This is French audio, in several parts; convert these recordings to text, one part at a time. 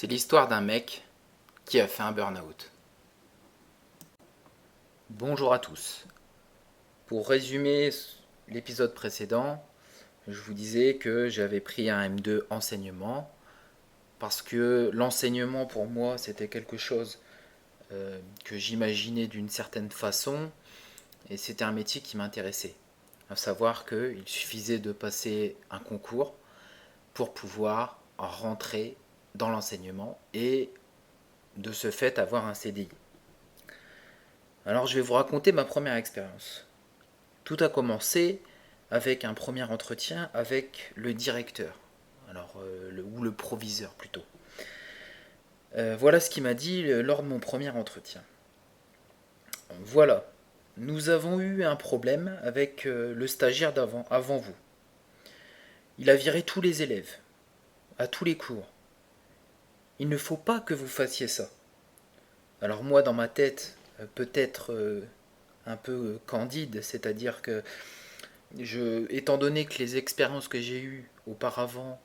C'est l'histoire d'un mec qui a fait un burn-out. Bonjour à tous. Pour résumer l'épisode précédent, je vous disais que j'avais pris un M2 enseignement parce que l'enseignement pour moi c'était quelque chose que j'imaginais d'une certaine façon et c'était un métier qui m'intéressait. À savoir qu'il suffisait de passer un concours pour pouvoir rentrer dans l'enseignement et de ce fait avoir un CDI. Alors je vais vous raconter ma première expérience. Tout a commencé avec un premier entretien avec le directeur, ou le proviseur plutôt. Voilà ce qu'il m'a dit lors de mon premier entretien. Voilà, nous avons eu un problème avec le stagiaire avant vous. Il a viré tous les élèves, à tous les cours. Il ne faut pas que vous fassiez ça. Alors moi, dans ma tête, peut-être un peu candide, c'est-à-dire que étant donné que les expériences que j'ai eues auparavant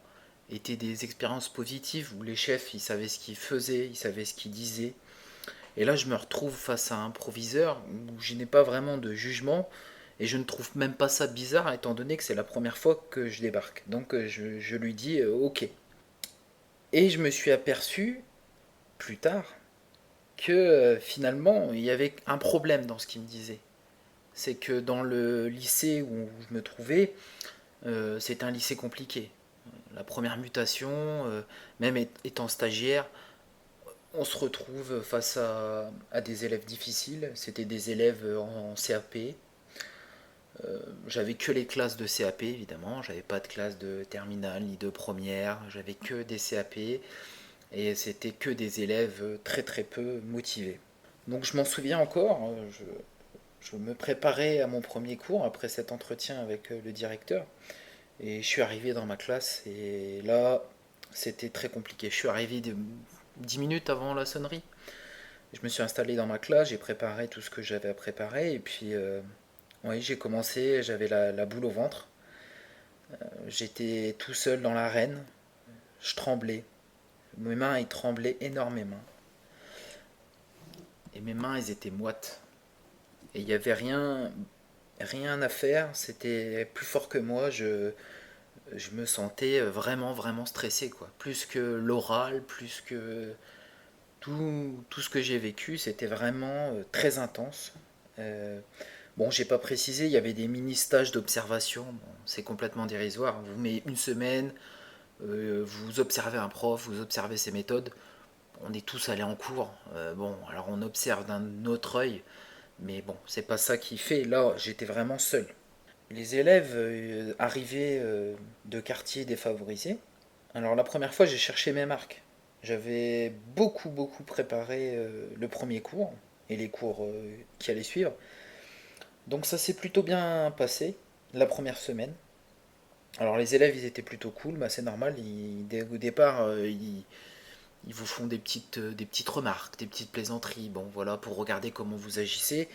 étaient des expériences positives où les chefs ils savaient ce qu'ils faisaient, ils savaient ce qu'ils disaient, et là je me retrouve face à un proviseur où je n'ai pas vraiment de jugement et je ne trouve même pas ça bizarre étant donné que c'est la première fois que je débarque. Donc je lui dis ok. Et je me suis aperçu plus tard que finalement il y avait un problème dans ce qu'il me disait. C'est que dans le lycée où je me trouvais, c'était un lycée compliqué. La première mutation, même étant stagiaire, on se retrouve face à des élèves difficiles. C'était des élèves en CAP. J'avais que les classes de CAP évidemment, j'avais pas de classe de terminale ni de première, j'avais que des CAP et c'était que des élèves très très peu motivés. Donc je m'en souviens encore, je me préparais à mon premier cours après cet entretien avec le directeur. Et je suis arrivé dans ma classe et là, c'était très compliqué. Je suis arrivé 10 minutes avant la sonnerie. Je me suis installé dans ma classe, j'ai préparé tout ce que j'avais à préparer et puis oui, j'ai commencé, j'avais la boule au ventre. J'étais tout seul dans l'arène, je tremblais. Mes mains, elles tremblaient énormément. Et mes mains, elles étaient moites. Et il n'y avait rien à faire, c'était plus fort que moi. Je me sentais vraiment, vraiment stressé, quoi. Plus que l'oral, plus que tout ce que j'ai vécu, c'était vraiment très intense. Euh, bon, j'ai pas précisé, il y avait des mini-stages d'observation. Bon, c'est complètement dérisoire. Vous mettez une semaine, vous observez un prof, vous observez ses méthodes. On est tous allés en cours. Bon, alors on observe d'un autre œil, mais bon, c'est pas ça qui fait. Là, j'étais vraiment seul. Les élèves arrivaient de quartiers défavorisés. Alors la première fois, j'ai cherché mes marques. J'avais beaucoup préparé le premier cours et les cours qui allaient suivre. Donc ça s'est plutôt bien passé la première semaine. Alors les élèves, ils étaient plutôt cool, mais c'est normal. Au départ, ils vous font des petites remarques, des petites plaisanteries, bon voilà, pour regarder comment vous agissez.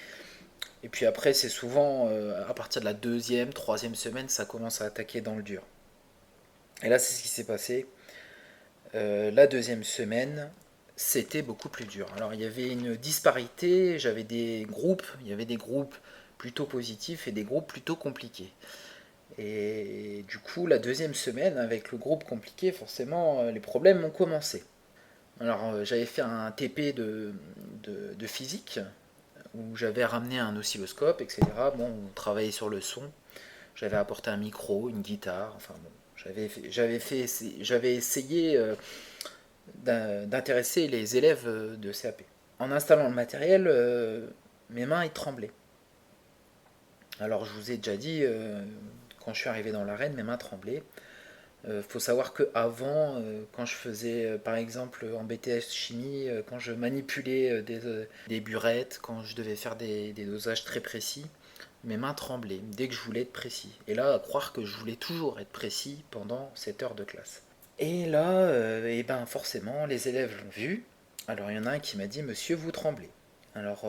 Et puis après, c'est souvent à partir de la deuxième, troisième semaine, ça commence à attaquer dans le dur. Et là, c'est ce qui s'est passé. La deuxième semaine, c'était beaucoup plus dur. Alors, il y avait une disparité. J'avais des groupes. Il y avait des groupes plutôt positifs et des groupes plutôt compliqués. Et du coup, la deuxième semaine, avec le groupe compliqué, forcément, les problèmes ont commencé. Alors, j'avais fait un TP de physique où j'avais ramené un oscilloscope, etc. Bon, on travaillait sur le son. J'avais apporté un micro, une guitare. Enfin bon, j'avais essayé d'intéresser les élèves de CAP. En installant le matériel, mes mains y tremblaient. Alors je vous ai déjà dit, quand je suis arrivé dans l'arène, mes mains tremblaient. Faut savoir que avant, quand je faisais, par exemple, en BTS chimie, quand je manipulais des burettes, quand je devais faire des dosages très précis, mes mains tremblaient dès que je voulais être précis. Et là, à croire que je voulais toujours être précis pendant cette heure de classe. Et là, et ben forcément, les élèves l'ont vu. Alors il y en a un qui m'a dit, Monsieur, vous tremblez. Alors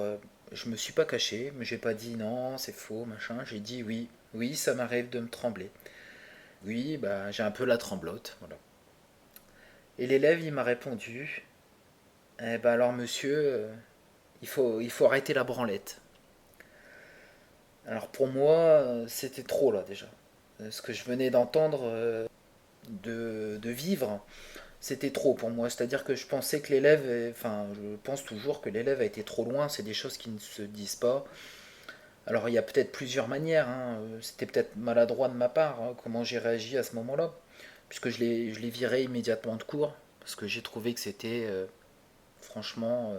je me suis pas caché, mais j'ai pas dit non, c'est faux, machin. J'ai dit oui, oui, ça m'arrive de me trembler. Oui, bah j'ai un peu la tremblote, voilà. Et l'élève, il m'a répondu, eh ben alors monsieur, il faut arrêter la branlette. Alors pour moi, c'était trop là déjà. Ce que je venais d'entendre, de vivre, c'était trop pour moi. C'est-à-dire que je pensais que l'élève, enfin je pense toujours que l'élève a été trop loin, c'est des choses qui ne se disent pas. Alors il y a peut-être plusieurs manières, hein. C'était peut-être maladroit de ma part, hein, comment j'ai réagi à ce moment-là, puisque je l'ai viré immédiatement de cours, parce que j'ai trouvé que c'était franchement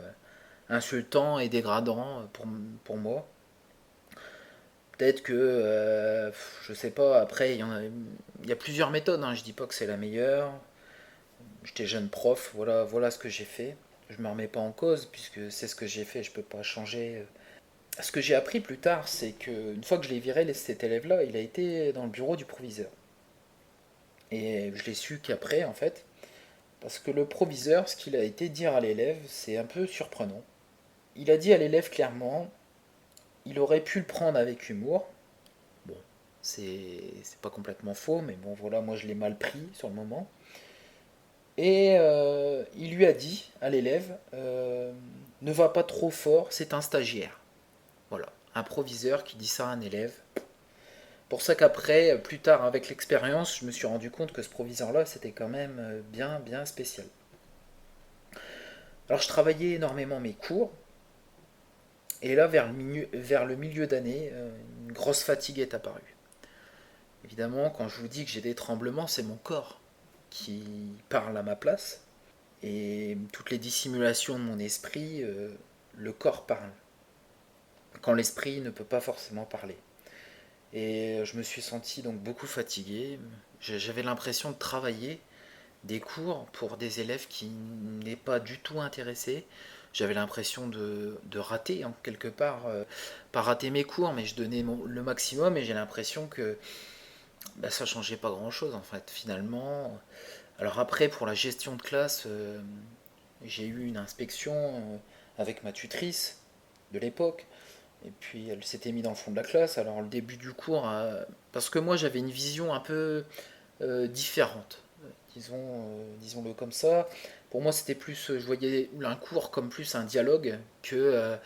insultant et dégradant pour moi. Peut-être que, je sais pas, après il y a plusieurs méthodes, hein, je dis pas que c'est la meilleure. J'étais jeune prof, voilà ce que j'ai fait. Je me remets pas en cause, puisque c'est ce que j'ai fait, je peux pas changer. Ce que j'ai appris plus tard, c'est qu'une fois que je l'ai viré, cet élève-là, il a été dans le bureau du proviseur. Et je l'ai su qu'après, en fait, parce que le proviseur, ce qu'il a été dire à l'élève, c'est un peu surprenant. Il a dit à l'élève clairement, il aurait pu le prendre avec humour. Bon, c'est pas complètement faux, mais bon, voilà, moi je l'ai mal pris sur le moment. Et il lui a dit à l'élève, ne va pas trop fort, c'est un stagiaire. Voilà, un proviseur qui dit ça à un élève. Pour ça qu'après, plus tard, avec l'expérience, je me suis rendu compte que ce proviseur-là, c'était quand même bien, bien spécial. Alors je travaillais énormément mes cours, et là, vers le milieu d'année, une grosse fatigue est apparue. Évidemment, quand je vous dis que j'ai des tremblements, c'est mon corps qui parle à ma place, et toutes les dissimulations de mon esprit, le corps parle, quand l'esprit ne peut pas forcément parler. Et je me suis senti donc beaucoup fatigué. J'avais l'impression de travailler des cours pour des élèves qui n'est pas du tout intéressés. J'avais l'impression de rater, en quelque part, pas rater mes cours, mais je donnais le maximum et j'ai l'impression que bah, ça changeait pas grand-chose en fait finalement. Alors après pour la gestion de classe, j'ai eu une inspection avec ma tutrice de l'époque. Et puis elle s'était mise dans le fond de la classe. Alors le début du cours, parce que moi j'avais une vision un peu différente, disons-le comme ça. Pour moi c'était plus, je voyais un cours comme plus un dialogue que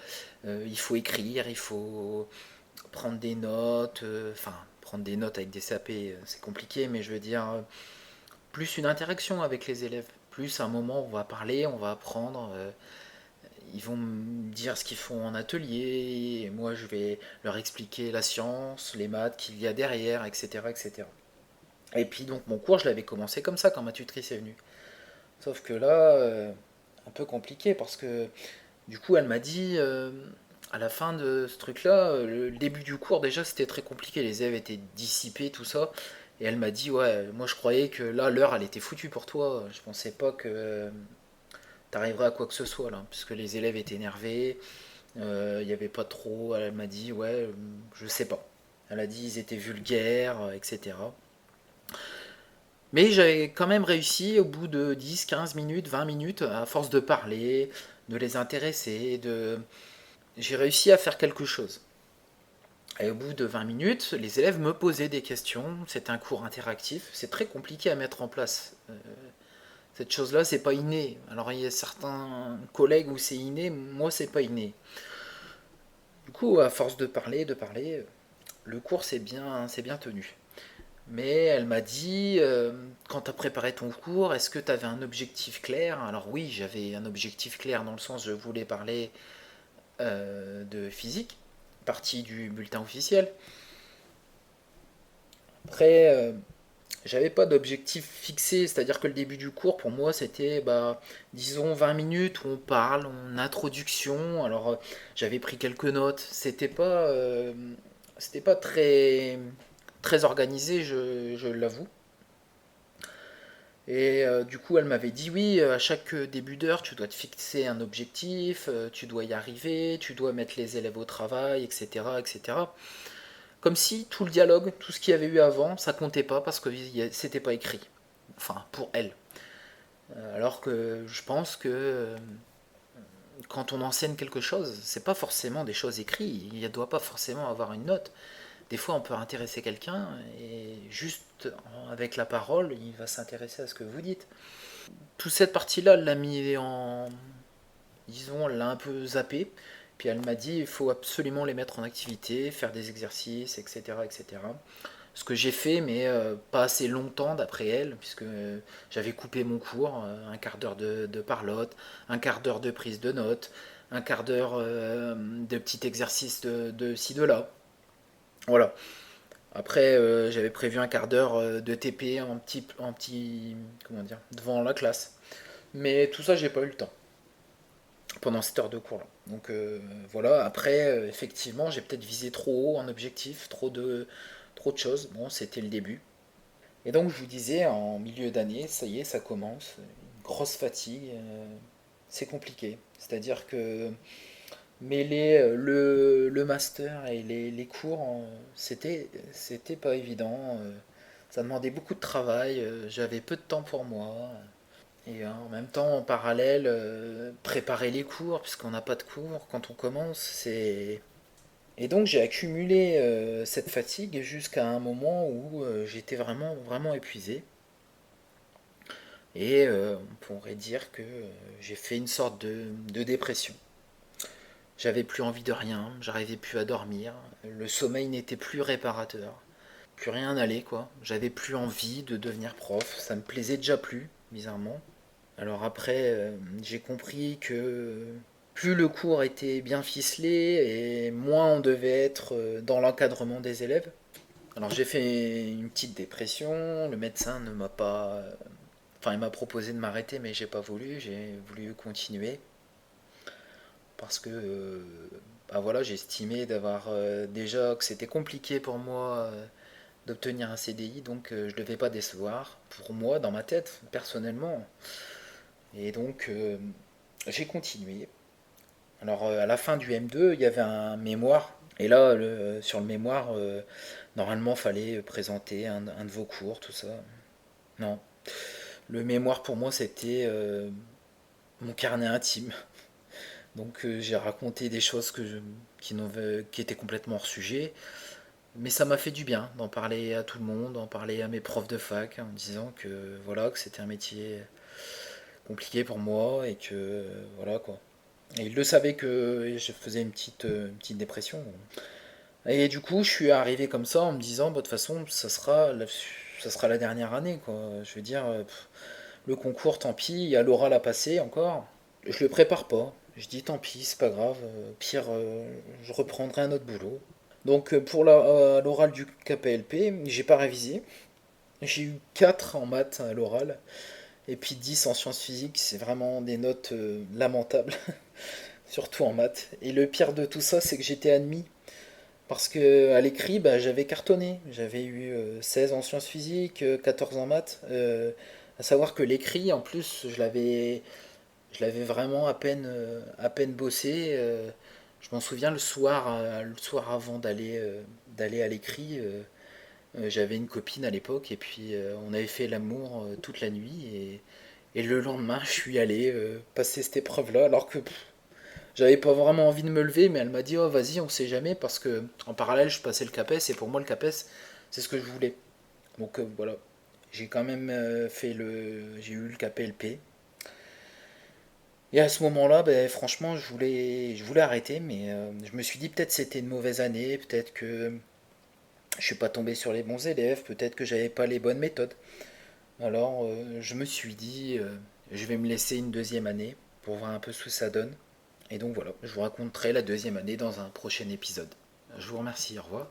il faut écrire, il faut prendre des notes, enfin prendre des notes avec des CAP c'est compliqué, mais je veux dire plus une interaction avec les élèves, plus un moment où on va parler, on va apprendre. Ils vont me dire ce qu'ils font en atelier, et moi je vais leur expliquer la science, les maths qu'il y a derrière, etc., etc. Et puis donc mon cours, je l'avais commencé comme ça quand ma tutrice est venue. Sauf que là, un peu compliqué parce que du coup elle m'a dit, à la fin de ce truc-là, le début du cours déjà c'était très compliqué, les élèves étaient dissipés, tout ça. Et elle m'a dit, ouais, moi je croyais que là l'heure elle était foutue pour toi, je pensais pas que t'arriverais à quoi que ce soit là, puisque les élèves étaient énervés, il n'y avait pas trop. Elle m'a dit, ouais, je sais pas. Elle a dit, ils étaient vulgaires, etc. Mais j'avais quand même réussi au bout de 10, 15 minutes, 20 minutes, à force de parler, de les intéresser, j'ai réussi à faire quelque chose. Et au bout de 20 minutes, les élèves me posaient des questions. C'est un cours interactif. C'est très compliqué à mettre en place. Cette chose-là, c'est pas inné. Alors il y a certains collègues où c'est inné, moi c'est pas inné. Du coup, à force de parler, le cours c'est bien tenu. Mais elle m'a dit, quand tu as préparé ton cours, est-ce que tu avais un objectif clair? Alors oui, j'avais un objectif clair dans le sens je voulais parler de physique, partie du bulletin officiel. Après, j'avais pas d'objectif fixé, c'est-à-dire que le début du cours pour moi c'était, bah, disons 20 minutes où on parle, en introduction. Alors j'avais pris quelques notes, c'était pas très, très organisé, je l'avoue. Et du coup, elle m'avait dit oui, à chaque début d'heure, tu dois te fixer un objectif, tu dois y arriver, tu dois mettre les élèves au travail, etc., etc. Comme si tout le dialogue, tout ce qu'il y avait eu avant, ça comptait pas parce que c'était pas écrit. Enfin, pour elle. Alors que je pense que quand on enseigne quelque chose, c'est pas forcément des choses écrites. Il ne doit pas forcément avoir une note. Des fois, on peut intéresser quelqu'un et juste avec la parole, il va s'intéresser à ce que vous dites. Toute cette partie-là, elle l'a mis en... Disons, elle l'a un peu zappé. Puis elle m'a dit, il faut absolument les mettre en activité, faire des exercices, etc. etc. Ce que j'ai fait, mais pas assez longtemps d'après elle, puisque j'avais coupé mon cours, un quart d'heure de parlotte, un quart d'heure de prise de notes, un quart d'heure de petit exercice de ci, de là. Voilà. Après, j'avais prévu un quart d'heure de TP comment dire, devant la classe. Mais tout ça, j'ai pas eu le temps pendant cette heure de cours là. Donc voilà, après, effectivement, j'ai peut-être visé trop haut en objectif, trop de choses. Bon, c'était le début. Et donc, je vous disais, en milieu d'année, ça y est, ça commence. Une grosse fatigue, c'est compliqué. C'est-à-dire que mêler le master et les cours, c'était pas évident. Ça demandait beaucoup de travail, j'avais peu de temps pour moi. Et en même temps, en parallèle, préparer les cours, puisqu'on n'a pas de cours quand on commence, c'est... Et donc j'ai accumulé cette fatigue jusqu'à un moment où j'étais vraiment épuisé. Et on pourrait dire que j'ai fait une sorte de dépression. J'avais plus envie de rien, j'arrivais plus à dormir, le sommeil n'était plus réparateur, plus rien n'allait quoi. J'avais plus envie de devenir prof, ça me plaisait déjà plus, bizarrement. Alors après, j'ai compris que plus le cours était bien ficelé et moins on devait être dans l'encadrement des élèves. Alors j'ai fait une petite dépression, le médecin ne m'a pas... Enfin, il m'a proposé de m'arrêter, mais j'ai pas voulu, j'ai voulu continuer parce que bah voilà, j'estimais d'avoir déjà que c'était compliqué pour moi d'obtenir un CDI, donc je devais pas décevoir pour moi dans ma tête personnellement. Et donc j'ai continué. Alors à la fin du M2, il y avait un mémoire. Et là, sur le mémoire, normalement, fallait présenter un de vos cours, tout ça. Non. Le mémoire pour moi, c'était mon carnet intime. Donc j'ai raconté des choses qui étaient complètement hors sujet. Mais ça m'a fait du bien d'en parler à tout le monde, d'en parler à mes profs de fac, en disant que voilà, que c'était un métier compliqué pour moi et que voilà quoi. Et ils le savaient que je faisais une petite dépression. Et du coup, je suis arrivé comme ça en me disant, bah, de toute façon, ça sera la dernière année, quoi. Je veux dire, le concours, tant pis, il y a l'oral à passer encore. Je le prépare pas. Je dis, tant pis, c'est pas grave. Pire, je reprendrai un autre boulot. Donc, pour l'oral du KPLP, j'ai pas révisé. J'ai eu 4 en maths à l'oral. Et puis 10 en sciences physiques. C'est vraiment des notes lamentables. Surtout en maths. Et le pire de tout ça, c'est que j'étais admis. Parce que à l'écrit, bah, j'avais cartonné. J'avais eu 16 en sciences physiques, 14 en maths. À savoir que l'écrit, en plus, je l'avais vraiment à peine bossé. Je m'en souviens le soir avant d'aller à l'écrit, j'avais une copine à l'époque et puis on avait fait l'amour toute la nuit et le lendemain, je suis allé passer cette épreuve-là alors que j'avais pas vraiment envie de me lever, mais elle m'a dit, oh vas-y, on sait jamais, parce que en parallèle, je passais le CAPES, et pour moi, le CAPES, c'est ce que je voulais. Donc voilà, j'ai quand même j'ai eu le KPLP. Et à ce moment-là, ben, franchement, je voulais arrêter, mais je me suis dit peut-être c'était une mauvaise année, peut-être que je suis pas tombé sur les bons élèves, peut-être que j'avais pas les bonnes méthodes. Alors je me suis dit, je vais me laisser une deuxième année pour voir un peu ce que ça donne. Et donc voilà, je vous raconterai la deuxième année dans un prochain épisode. Je vous remercie, au revoir.